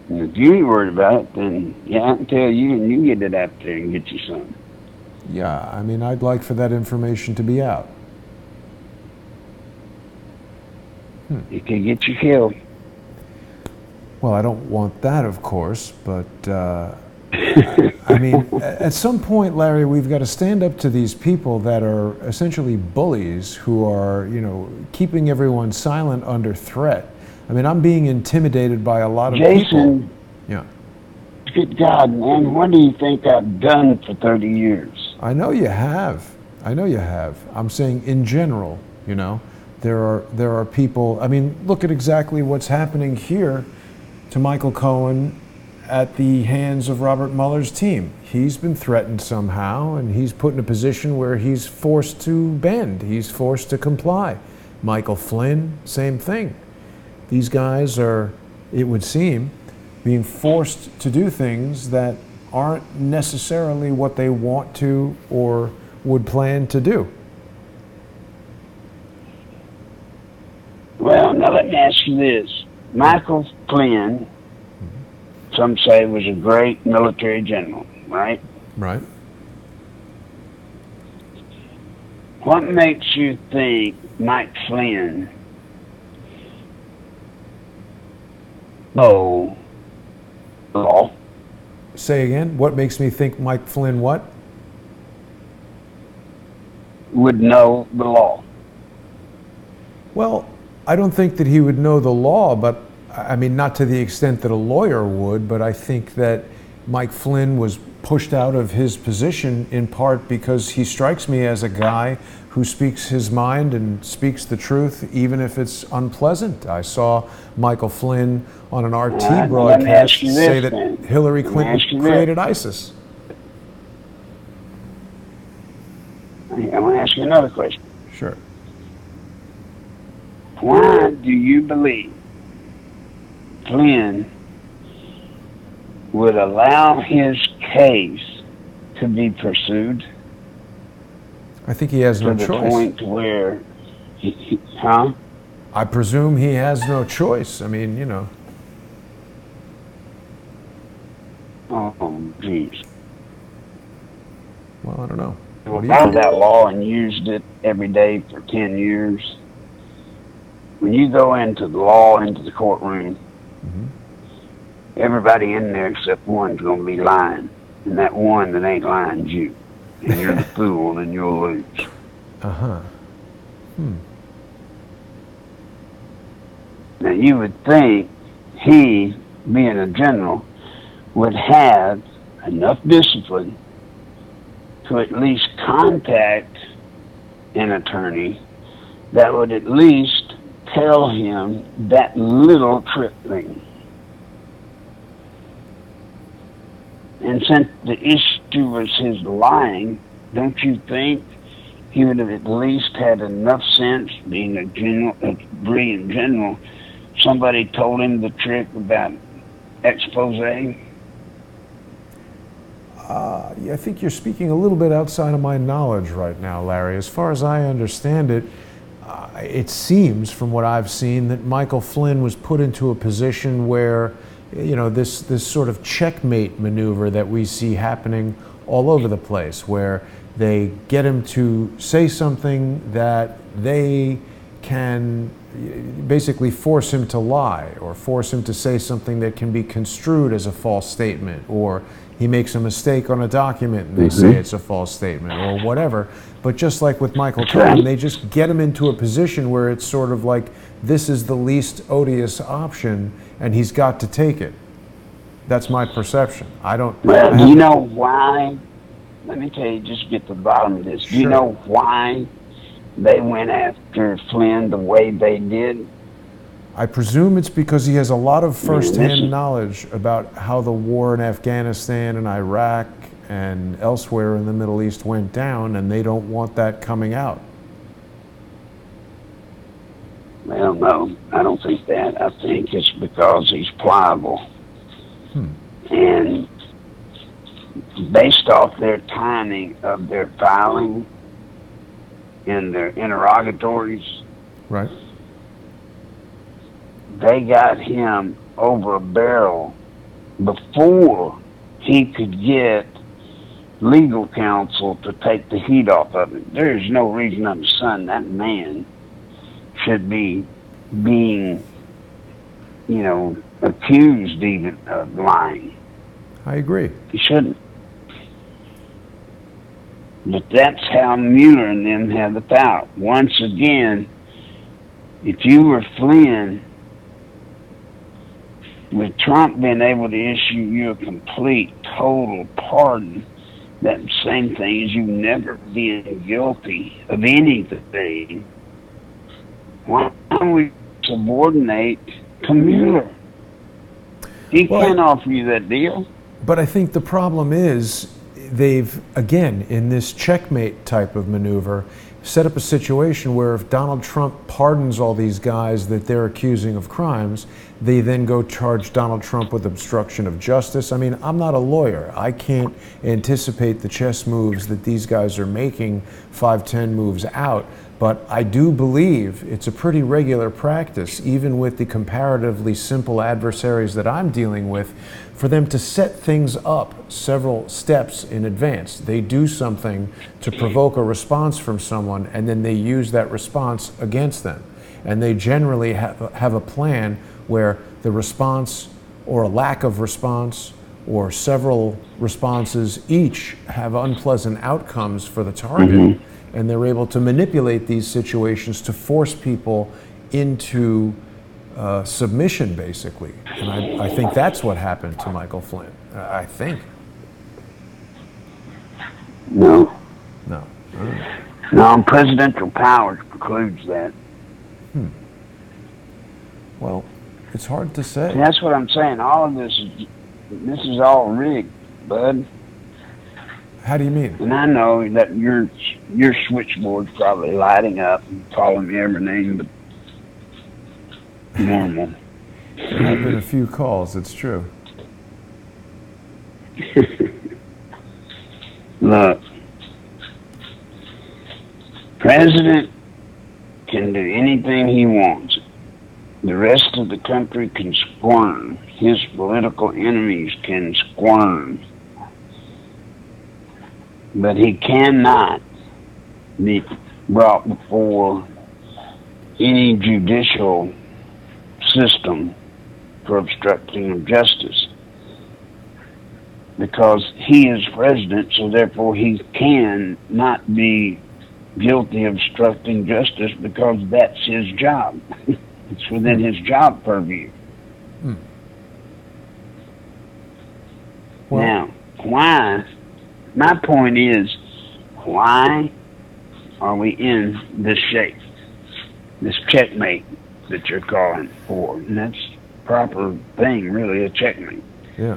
And if you ain't worried about it, then yeah, I can tell you, and you get it out there and get you some. Yeah, I mean, I'd like for that information to be out. It could get you killed. Well, I don't want that, of course, but I mean, at some point, Larry, we've got to stand up to these people that are essentially bullies who are, you know, keeping everyone silent under threat. I mean, I'm being intimidated by a lot of people. Jason, yeah. Good God, man, what do you think I've done for 30 years? I know you have. I know you have. I'm saying in general, you know, there are people, I mean, look at exactly what's happening here to Michael Cohen at the hands of Robert Mueller's team. He's been threatened somehow, and he's put in a position where he's forced to bend. He's forced to comply. Michael Flynn, same thing. These guys are, it would seem, being forced to do things that aren't necessarily what they want to or would plan to do. Well, now let me ask you this. Michael Flynn, some say, was a great military general, right? Right. What makes you think Mike Flynn law? Say again, what makes me think Mike Flynn what? Would know the law. Well, I don't think that he would know the law, but I mean, not to the extent that a lawyer would, but I think that Mike Flynn was pushed out of his position in part because he strikes me as a guy who speaks his mind and speaks the truth, even if it's unpleasant. I saw Michael Flynn on an RT broadcast say that Hillary Clinton created ISIS. ask you another question. Sure. Why do you believe Flynn would allow his case to be pursued? I think he has no choice. To the point where, huh? I presume he has no choice. I mean, you know. Oh, jeez. Well, I don't know. Well, I followed that law and used it every day for 10 years. When you go into the law, into the courtroom, everybody in there except one's going to be lying. And that one that ain't lying is you. And you're the fool and you'll lose. Uh-huh. Now, you would think he, being a general, would have enough discipline to at least contact an attorney that would at least tell him that little trick thing. And since the issue was his lying, don't you think he would have at least had enough sense, being a general, a brilliant general, somebody told him the trick about expose? I think you're speaking a little bit outside of my knowledge right now, Larry. As far as I understand it, it seems from what I've seen that Michael Flynn was put into a position where, you know, this sort of checkmate maneuver that we see happening all over the place, where they get him to say something that they can basically force him to lie, or force him to say something that can be construed as a false statement, or he makes a mistake on a document and they say it's a false statement, or whatever. But just like with Michael Cohen, they just get him into a position where it's sort of like, this is the least odious option and he's got to take it. That's my perception. I don't... Well, do you know why? Let me tell you, just get to the bottom of this. Do you know why they went after Flynn the way they did? I presume it's because he has a lot of first-hand knowledge about how the war in Afghanistan and Iraq and elsewhere in the Middle East went down, and they don't want that coming out. Well, no, I don't think that. I think it's because he's pliable. And based off their timing of their filing and their interrogatories, right, they got him over a barrel before he could get legal counsel to take the heat off of it. There's no reason under the sun that man should be being, you know, accused even of lying. I agree. He shouldn't. But that's how Mueller and them have it out. Once again, if you were Flynn, with Trump being able to issue you a complete, total pardon, that same thing as you never being guilty of anything, why don't we subordinate to Mueller? He can't offer you that deal. But I think the problem is they've, again, in this checkmate type of maneuver, set up a situation where if Donald Trump pardons all these guys that they're accusing of crimes, they then go charge Donald Trump with obstruction of justice. I mean, I'm not a lawyer. I can't anticipate the chess moves that these guys are making 5-10 moves out. But I do believe it's a pretty regular practice, even with the comparatively simple adversaries that I'm dealing with, for them to set things up several steps in advance. They do something to provoke a response from someone, and then they use that response against them. And they generally have a plan where the response, or a lack of response, or several responses each have unpleasant outcomes for the target. And they're able to manipulate these situations to force people into submission, basically. And I think that's what happened to Michael Flynn. I think. No. No. No, presidential power precludes that. Well, it's hard to say. And that's what I'm saying. All of this is all rigged, bud. How do you mean? And I know that your switchboard's probably lighting up and calling me every name but normal. There have been a few calls, it's true. Look, President can do anything he wants. The rest of the country can squirm. His political enemies can squirm. But he cannot be brought before any judicial system for obstructing of justice. Because he is president, so therefore he can not be guilty of obstructing justice because that's his job. It's within his job purview. Well, now, why? My point is, why are we in this shape? This checkmate that you're calling for. And that's a proper thing, really, a checkmate. Yeah.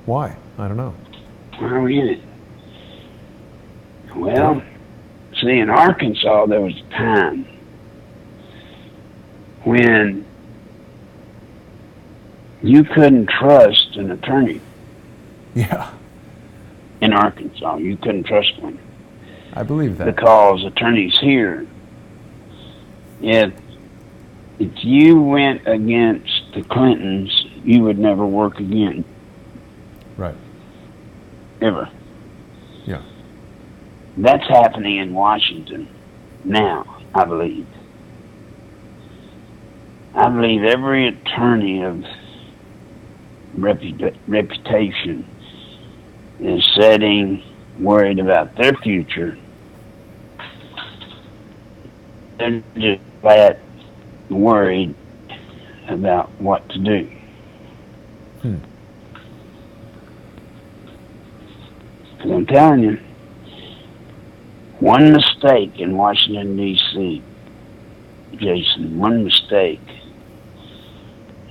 Why? I don't know. Why are we in it? Well, see, in Arkansas, there was a time when you couldn't trust an attorney. Yeah. In Arkansas, you couldn't trust one. I believe that. Because attorneys here, if you went against the Clintons, you would never work again. Right. Ever. Yeah. That's happening in Washington now, I believe. I believe every attorney of reputation is worried about their future. They're just that worried about what to do. Because I'm telling you, one mistake in Washington, D.C., Jason, one mistake,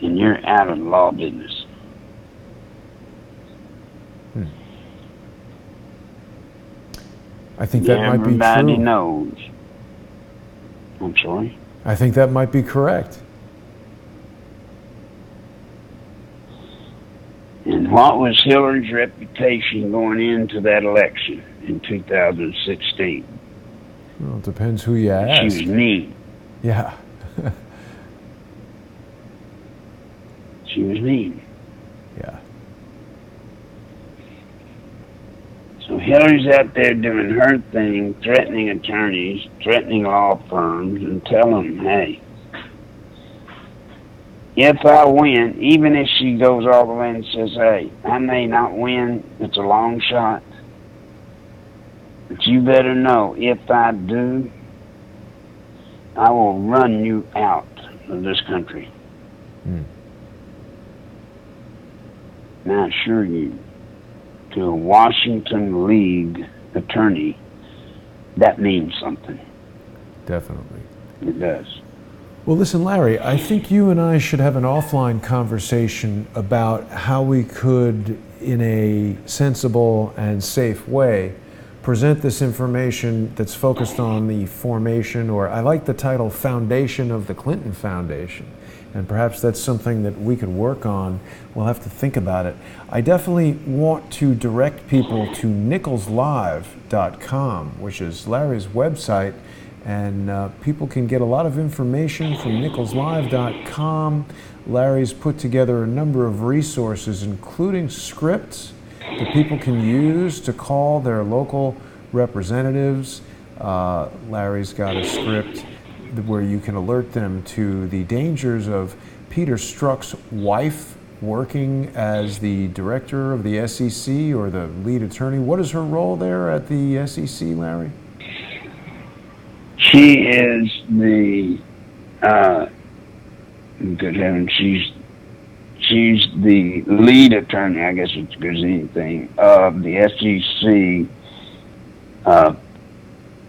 and you're out of law business. I think that might be true. Everybody knows. I'm sorry? I think that might be correct. And what was Hillary's reputation going into that election in 2016? Well, it depends who you ask. She was mean. Yeah. She was mean. Yeah. So Hillary's out there doing her thing, threatening attorneys, threatening law firms, and telling them, hey, if I win, even if she goes all the way and says, hey, I may not win, it's a long shot, but you better know, if I do, I will run you out of this country. And I assure you, to a Washington League attorney, that means something. Definitely. It does. Well, listen, Larry, I think you and I should have an offline conversation about how we could, in a sensible and safe way, present this information that's focused on the formation, or I like the title, Foundation of the Clinton Foundation. And perhaps that's something that we could work on. We'll have to think about it. I definitely want to direct people to nicholslive.com, which is Larry's website. And people can get a lot of information from nicholslive.com. Larry's put together a number of resources, including scripts that people can use to call their local representatives. Larry's got a script where you can alert them to the dangers of Peter Strzok's wife working as the director of the SEC or the lead attorney. What is her role there at the SEC, Larry? She is the, good heavens, she's the lead attorney, I guess it's good as anything, of the SEC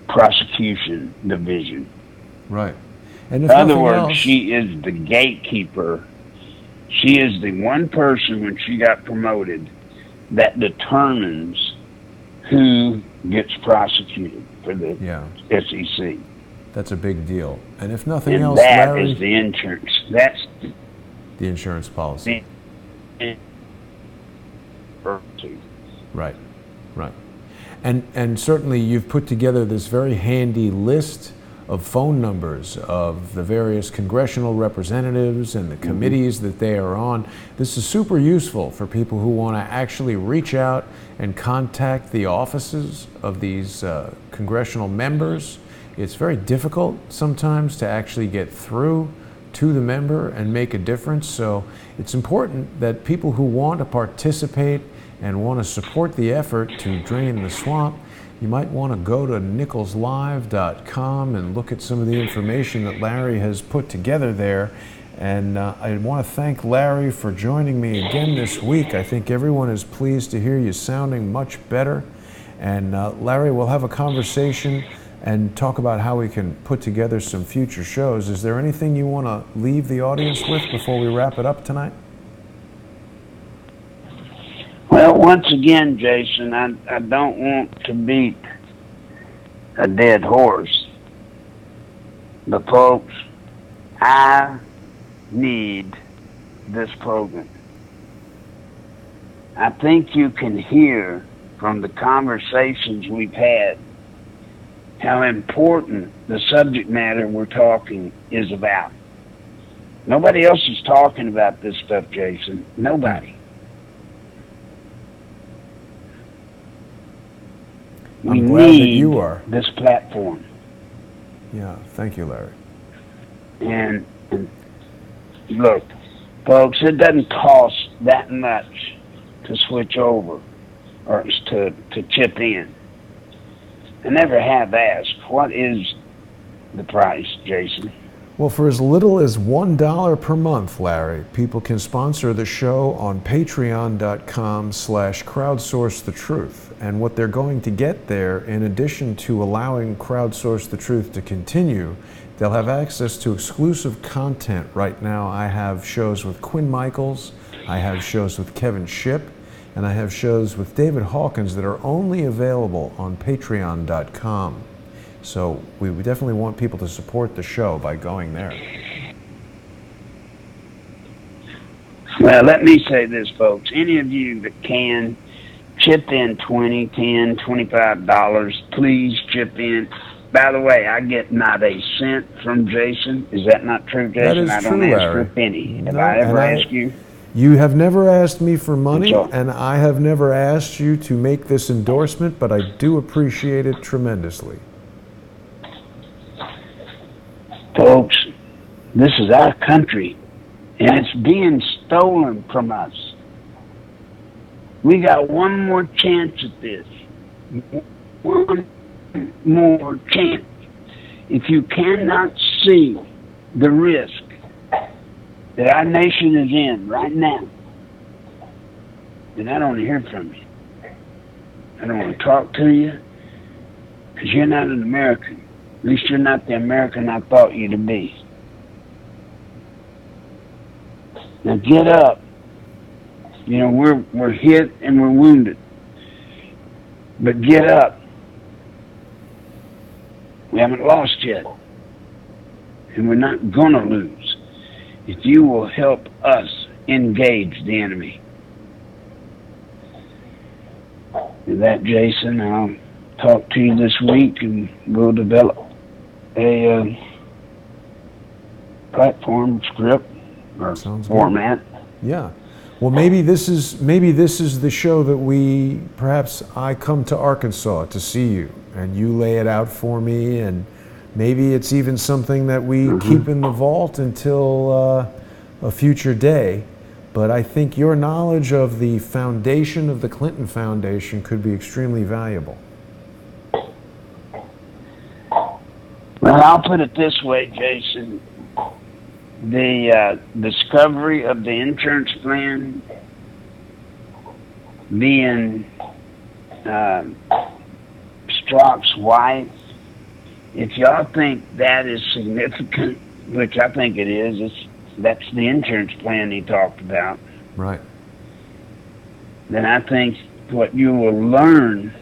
prosecution division. Right. And in other words, she is the gatekeeper. She is the one person, when she got promoted, that determines who gets prosecuted for the Yeah. SEC. That's a big deal. And if nothing And else, that Larry, is the insurance. That's the insurance policy. the Right, right. And certainly you've put together this very handy list of phone numbers of the various congressional representatives and the committees that they are on. This is super useful for people who want to actually reach out and contact the offices of these congressional members. It's very difficult sometimes to actually get through to the member and make a difference. So it's important that people who want to participate and want to support the effort to drain the swamp, you might want to go to nicholslive.com and look at some of the information that Larry has put together there. And I want to thank Larry for joining me again this week. I think everyone is pleased to hear you sounding much better. And Larry, we'll have a conversation and talk about how we can put together some future shows. Is there anything you want to leave the audience with before we wrap it up tonight? Well, once again, Jason, I don't want to beat a dead horse. But folks, I need this program. I think you can hear from the conversations we've had how important the subject matter we're talking is about. Nobody else is talking about this stuff, Jason. Nobody. I'm glad that you are. This platform. Yeah, thank you, Larry. And look, folks, it doesn't cost that much to switch over or to chip in. I never have asked, what is the price, Jason? Well, for as little as $1 per month, Larry, people can sponsor the show on patreon.com/crowdsourcethetruth. And what they're going to get there, in addition to allowing Crowdsource the Truth to continue, they'll have access to exclusive content. Right now, I have shows with Quinn Michaels, I have shows with Kevin Shipp, and I have shows with David Hawkins that are only available on patreon.com. So we definitely want people to support the show by going there. Well, let me say this, folks. Any of you that can chip in $20, $10, $25, please chip in. By the way, I get not a cent from Jason. Is that not true, Jason? That is I don't true, ask Larry. for a penny. Have No, I ever and asked you? You have never asked me for money, So- and I have never asked you to make this endorsement, but I do appreciate it tremendously. Folks, this is our country, and it's being stolen from us. We got one more chance at this. One more chance. If you cannot see the risk that our nation is in right now, then I don't want to hear from you. I don't want to talk to you, because you're not an American. At least you're not the American I thought you to be. Now get up. You know, we're hit and we're wounded. But get up. We haven't lost yet. And we're not going to lose if you will help us engage the enemy. With that, Jason, I'll talk to you this week and we'll develop a platform script or format. Yeah. Well, maybe this is the show that perhaps I come to Arkansas to see you and you lay it out for me, and maybe it's even something that we keep in the vault until a future day. But I think your knowledge of the foundation of the Clinton Foundation could be extremely valuable. Well, I'll put it this way, Jason. The discovery of the insurance plan being Strzok's wife, if y'all think that is significant, which I think it is, that's the insurance plan he talked about. Right. Then I think what you will learn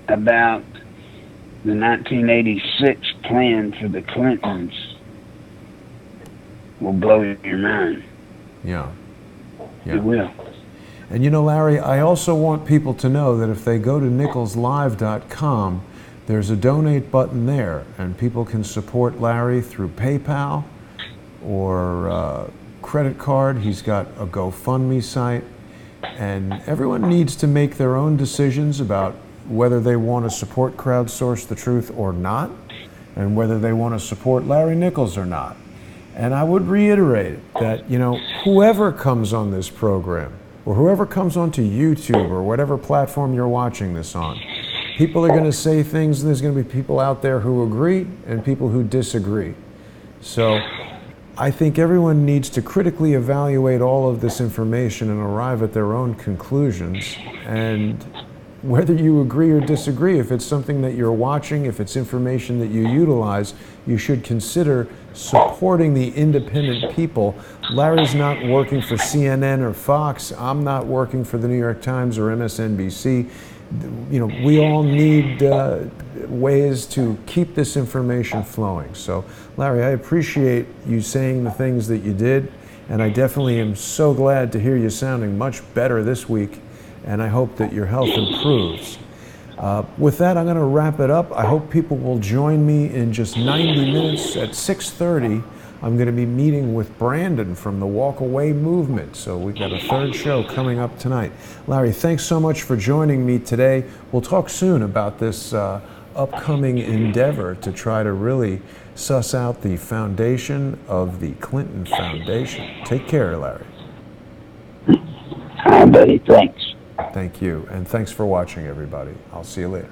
about the 1986 plan for the Clintons will blow your mind. Yeah. It will. And you know, Larry, I also want people to know that if they go to nicholslive.com, there's a donate button there, and people can support Larry through PayPal or credit card. He's got a GoFundMe site, and everyone needs to make their own decisions about whether they want to support Crowdsource the Truth or not, and whether they want to support Larry Nichols or not. And I would reiterate that, you know, whoever comes on this program, or whoever comes onto YouTube or whatever platform you're watching this on, people are going to say things, and there's going to be people out there who agree and people who disagree. So I think everyone needs to critically evaluate all of this information and arrive at their own conclusions. And whether you agree or disagree, if it's something that you're watching, if it's information that you utilize, you should consider supporting the independent people. Larry's not working for CNN or Fox. I'm not working for the New York Times or MSNBC. You know, we all need ways to keep this information flowing. So, Larry, I appreciate you saying the things that you did, and I definitely am so glad to hear you sounding much better this week, and I hope that your health improves. With that, I'm going to wrap it up. I hope people will join me in just 90 minutes at 6:30. I'm going to be meeting with Brennan from the Walk Away Movement. So we've got a third show coming up tonight. Larry, thanks so much for joining me today. We'll talk soon about this upcoming endeavor to try to really suss out the foundation of the Clinton Foundation. Take care, Larry. Hi, buddy. Thanks. Thank you, and thanks for watching, everybody. I'll see you later.